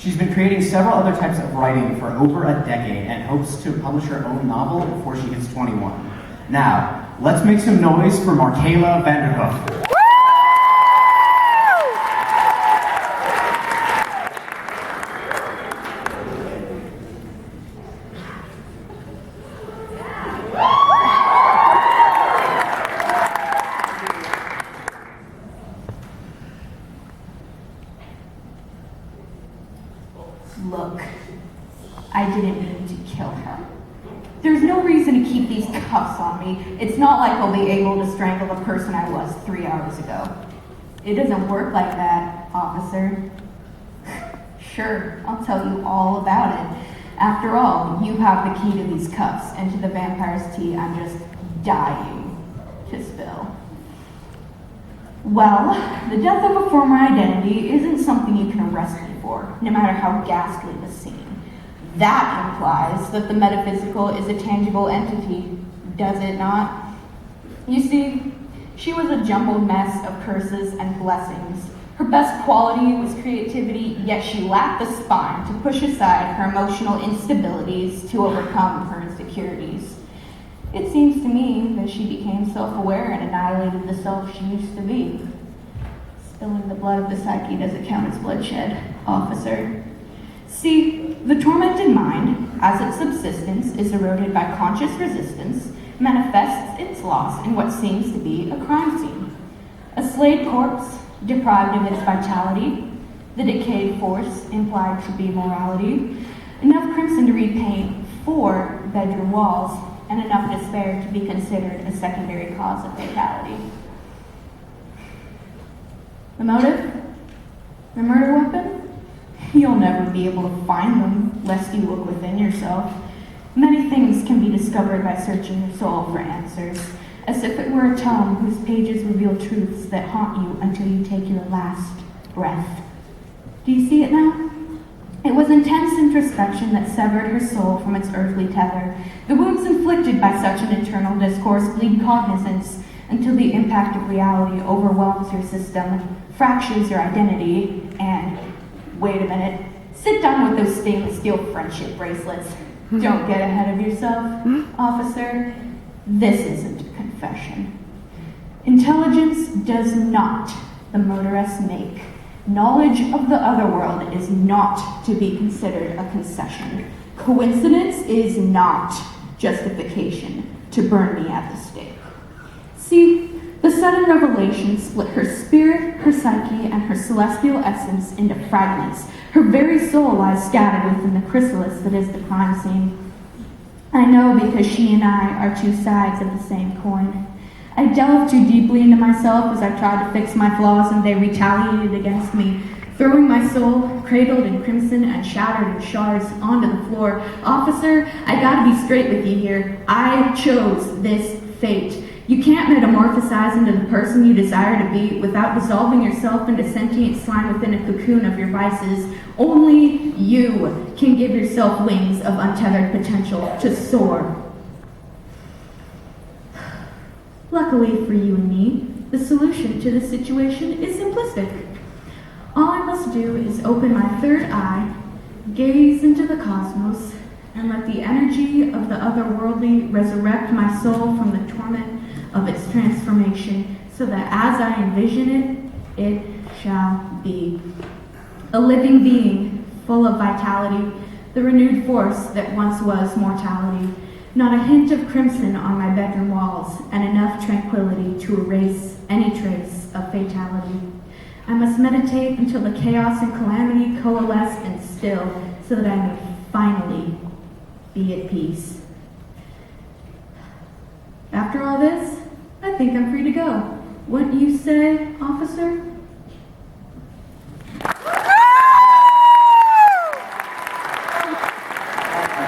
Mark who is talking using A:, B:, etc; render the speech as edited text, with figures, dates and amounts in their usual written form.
A: She's been creating several other types of writing for over a decade and hopes to publish her own novel before she hits 21. Now, let's make some noise for Markayla Vanderhoof.
B: Look, I didn't mean to kill her. There's no reason to keep these cuffs on me. It's not like I'll be able to strangle the person I was 3 hours ago. It doesn't work like that, officer. Sure, I'll tell you all about it. After all, you have the key to these cuffs and to the vampire's tea I'm just dying to spill. Well, the death of a former identity isn't something you can arrest me for, no matter how ghastly the scene. That implies that the metaphysical is a tangible entity, does it not? You see, she was a jumbled mess of curses and blessings. Her best quality was creativity, yet she lacked the spine to push aside her emotional instabilities to overcome her insecurities. It seems to me that she became self-aware and annihilated the self she used to be. Spilling the blood of the psyche doesn't count as bloodshed, officer. See, the tormented mind, as its subsistence is eroded by conscious resistance, manifests its loss in what seems to be a crime scene. A slayed corpse, deprived of its vitality, the decayed force implied to be morality, enough crimson to repaint 4 bedroom walls, and enough despair to be considered a secondary cause of fatality. The motive? The murder weapon? You'll never be able to find them, lest you look within yourself. Many things can be discovered by searching your soul for answers, as if it were a tome whose pages reveal truths that haunt you until you take your last breath. Do you see it now? It was intense introspection that severed her soul from its earthly tether. The wounds inflicted by such an internal discourse bleed cognizance until the impact of reality overwhelms your system, fractures your identity, and, wait a minute, sit down with those stainless steel friendship bracelets. Don't get ahead of yourself, officer. This isn't a confession. Intelligence does not the murderess make. Knowledge of the otherworld is not to be considered a concession. Coincidence is not justification to burn me at the stake. See, the sudden revelation split her spirit, her psyche, and her celestial essence into fragments. Her very soul lies scattered within the chrysalis that is the crime scene. I know because she and I are two sides of the same coin. I delved too deeply into myself as I tried to fix my flaws, and they retaliated against me, throwing my soul, cradled in crimson and shattered in shards, onto the floor. Officer, I gotta be straight with you here. I chose this fate. You can't metamorphosize into the person you desire to be without dissolving yourself into sentient slime within a cocoon of your vices. Only you can give yourself wings of untethered potential to soar. Luckily for you and me, the solution to this situation is simplistic. All I must do is open my third eye, gaze into the cosmos, and let the energy of the otherworldly resurrect my soul from the torment of its transformation, so that as I envision it, it shall be. A living being, full of vitality, the renewed force that once was mortality. Not a hint of crimson on my bedroom walls, and enough tranquility to erase any trace of fatality. I must meditate until the chaos and calamity coalesce and still, so that I may finally be at peace. After all this, I think I'm free to go. Wouldn't you say, officer?